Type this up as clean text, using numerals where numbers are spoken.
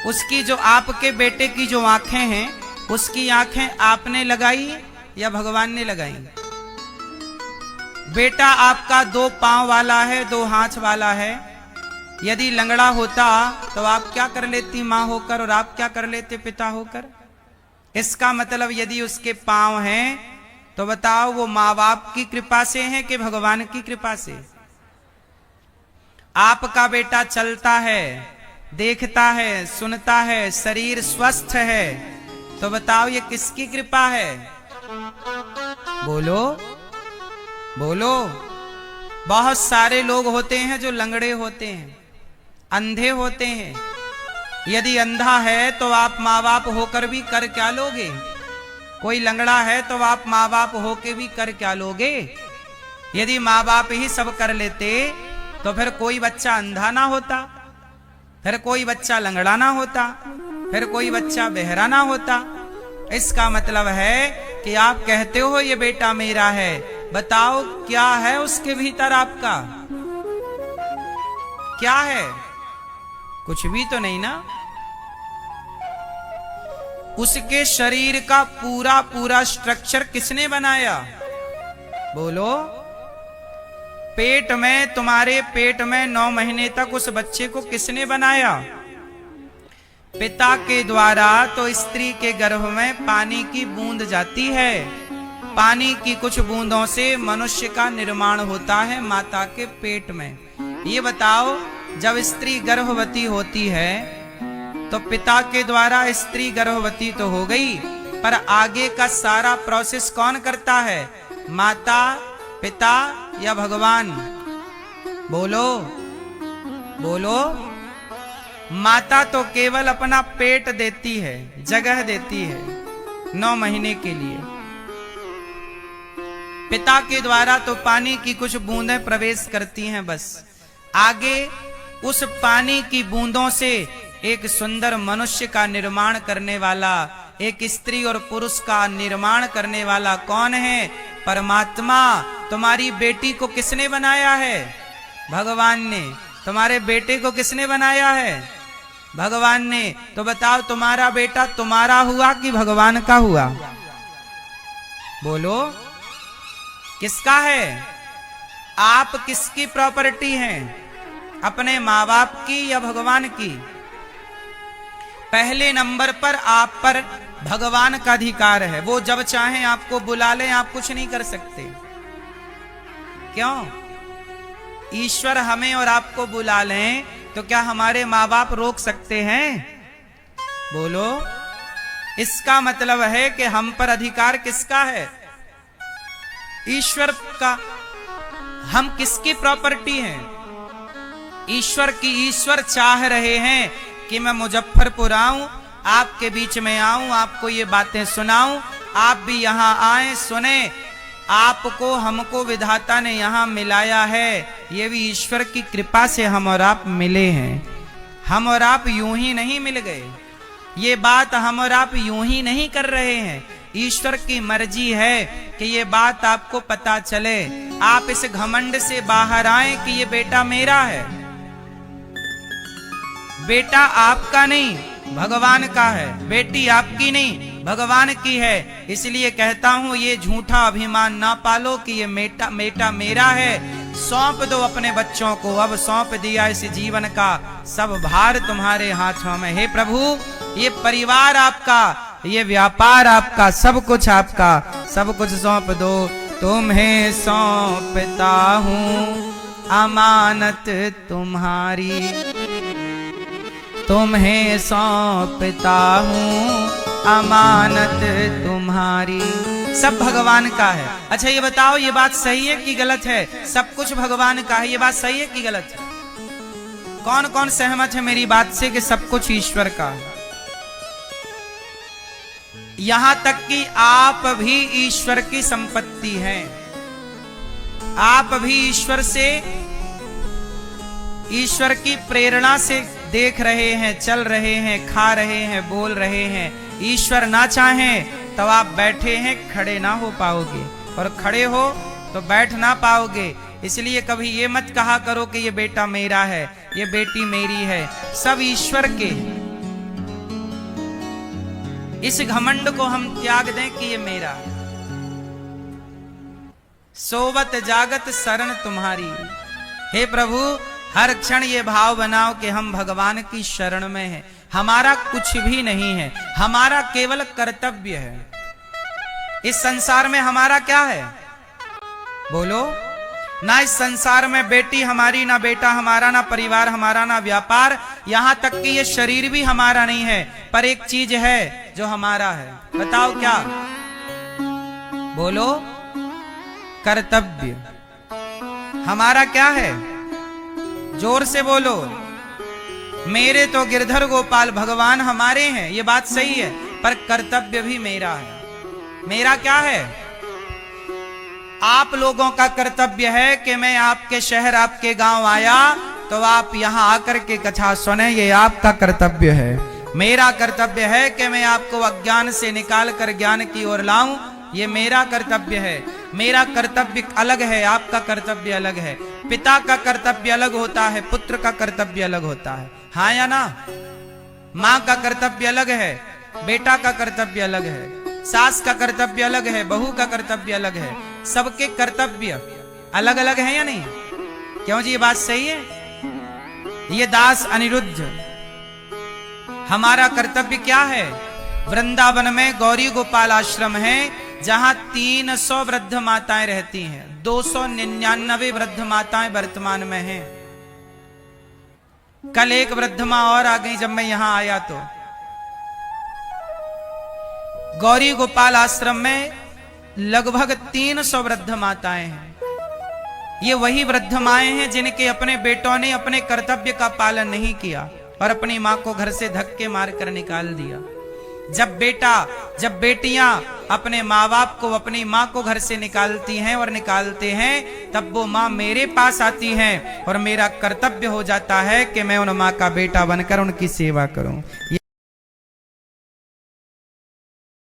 उसकी जो आपके बेटे की जो आंखें हैं, उसकी आंखें आपने लगाई या भगवान ने लगाई? बेटा आपका 2 पांव वाला है, 2 हाथ वाला है। यदि लंगड़ा होता तो आप क्या कर लेती मां होकर, और आप क्या कर लेते पिता होकर? इसका मतलब यदि उसके पांव हैं तो बताओ वो माँ बाप की कृपा से हैं कि भगवान की कृपा से? आपका बेटा चलता है, देखता है, सुनता है, शरीर स्वस्थ है, तो बताओ ये किसकी कृपा है? बोलो बोलो। बहुत सारे लोग होते हैं जो लंगड़े होते हैं, अंधे होते हैं। यदि अंधा है तो आप माँ बाप होकर भी कर क्या लोगे? कोई लंगड़ा है तो आप माँ बाप होके भी कर क्या लोगे? यदि माँ बाप ही सब कर लेते तो फिर कोई बच्चा अंधा ना होता, फिर कोई बच्चा लंगड़ा ना होता, फिर कोई बच्चा बहरा ना होता। इसका मतलब है कि आप कहते हो ये बेटा मेरा है, बताओ क्या है उसके भीतर आपका? क्या है? कुछ भी तो नहीं ना। उसके शरीर का पूरा पूरा स्ट्रक्चर किसने बनाया? बोलो। पेट में, तुम्हारे पेट में 9 महीने तक उस बच्चे को किसने बनाया? पिता के द्वारा। तो स्त्री के गर्भ में पानी की बूंद जाती है, पानी की कुछ बूंदों से मनुष्य का निर्माण होता है माता के पेट में। ये बताओ, जब स्त्री गर्भवती होती है तो पिता के द्वारा स्त्री गर्भवती तो हो गई, पर आगे का सारा प्रोसेस कौन करता है? माता, पिता या भगवान? बोलो बोलो। माता तो केवल अपना पेट देती है, जगह देती है 9 महीने के लिए। पिता के द्वारा तो पानी की कुछ बूंदें प्रवेश करती हैं बस। आगे उस पानी की बूंदों से एक सुंदर मनुष्य का निर्माण करने वाला, एक स्त्री और पुरुष का निर्माण करने वाला कौन है? परमात्मा। तुम्हारी बेटी को किसने बनाया है? भगवान ने। तुम्हारे बेटे को किसने बनाया है? भगवान ने। तो बताओ, तुम्हारा बेटा तुम्हारा हुआ कि भगवान का हुआ? बोलो, किसका है? आप किसकी प्रॉपर्टी हैं? अपने माँ बाप की या भगवान की? पहले नंबर पर आप पर भगवान का अधिकार है। वो जब चाहें आपको बुला लें, आप कुछ नहीं कर सकते। क्यों? ईश्वर हमें और आपको बुला लें तो क्या हमारे माँ बाप रोक सकते हैं? बोलो। इसका मतलब है कि हम पर अधिकार किसका है? ईश्वर का। हम किसकी प्रॉपर्टी हैं? ईश्वर की। ईश्वर चाह रहे हैं कि मैं मुजफ्फरपुर आऊं, आपके बीच में आऊं, आपको ये बातें सुनाऊं, आप भी यहां आए, सुने। आपको, हमको विधाता ने यहां मिलाया है। ये भी ईश्वर की कृपा से हम और आप मिले हैं। हम और आप यूं ही नहीं मिल गए। ये बात हम और आप यूं ही नहीं कर रहे हैं। ईश्वर की मर्जी है कि ये बात आपको पता चले, आप इस घमंड से बाहर आए कि ये बेटा मेरा है। बेटा आपका नहीं, भगवान का है। बेटी आपकी नहीं, भगवान की है। इसलिए कहता हूं, ये झूठा अभिमान ना पालो कि ये बेटा मेरा है। सौंप दो अपने बच्चों को। अब सौंप दिया इस जीवन का सब भार तुम्हारे हाथों में। हे प्रभु, ये परिवार आपका, ये व्यापार आपका, सब कुछ आपका, सब कुछ सौंप दो। तुम्हें सौंपता हूँ अमानत तुम्हारी, तुम्हें सौंपता हूँ अमानत तुम्हारी। सब भगवान का है। अच्छा ये बताओ, ये बात सही है कि गलत है? सब कुछ भगवान का है, ये बात सही है कि गलत है? कौन कौन सहमत है मेरी बात से कि सब कुछ ईश्वर का है? यहां तक कि आप भी ईश्वर की संपत्ति हैं। आप भी ईश्वर से, ईश्वर की प्रेरणा से देख रहे हैं, चल रहे हैं, खा रहे हैं, बोल रहे हैं। ईश्वर ना चाहें तब आप बैठे हैं, खड़े ना हो पाओगे, और खड़े हो तो बैठ ना पाओगे। इसलिए कभी ये मत कहा करो कि ये बेटा मेरा है, ये बेटी मेरी है। सब ईश्वर के। इस घमंड को हम त्याग दें कि ये मेरा है। सोवत जागत शरण तुम्हारी, हे प्रभु हर क्षण ये भाव बनाओ कि हम भगवान की शरण में हैं, हमारा कुछ भी नहीं है, हमारा केवल कर्तव्य है। इस संसार में हमारा क्या है बोलो? ना इस संसार में बेटी हमारी, ना बेटा हमारा, ना परिवार हमारा, ना व्यापार, यहां तक कि ये शरीर भी हमारा नहीं है। पर एक चीज है जो हमारा है, बताओ क्या? बोलो। कर्तव्य। हमारा क्या है? जोर से बोलो। मेरे तो गिरधर गोपाल भगवान हमारे हैं, ये बात सही है, पर कर्तव्य भी मेरा है। मेरा क्या है? आप लोगों का कर्तव्य है कि मैं आपके शहर, आपके गांव आया तो आप यहां आकर के कथा सुने, ये आपका कर्तव्य है। मेरा कर्तव्य है कि मैं आपको अज्ञान से निकाल कर ज्ञान की ओर लाऊं, ये मेरा कर्तव्य है। मेरा कर्तव्य अलग है, आपका कर्तव्य अलग है। पिता का कर्तव्य अलग होता है, पुत्र का कर्तव्य अलग होता है, हाँ या ना? माँ का कर्तव्य अलग है, बेटा का कर्तव्य अलग है, सास का कर्तव्य अलग है, बहू का कर्तव्य अलग है। सबके कर्तव्य अलग अलग हैं या नहीं? क्यों जी, ये बात सही है? ये दास अनिरुद्ध, हमारा कर्तव्य क्या है? वृंदावन में गौरी गोपाल आश्रम है, जहां 300 वृद्ध माताएं रहती हैं। 299 वृद्ध माताएं वर्तमान में हैं। कल एक वृद्ध मां और आ गई जब मैं यहां आया तो। गौरी गोपाल आश्रम में लगभग 300 वृद्ध माताएं हैं। ये वही वृद्ध माएं हैं जिनके अपने बेटों ने अपने कर्तव्य का पालन नहीं किया और अपनी मां को घर से धक्के मारकर निकाल दिया। जब बेटियां अपने माँ बाप को, अपनी माँ को घर से निकालती हैं और निकालते हैं, तब वो माँ मेरे पास आती हैं और मेरा कर्तव्य हो जाता है कि मैं उन माँ का बेटा बनकर उनकी सेवा करूं।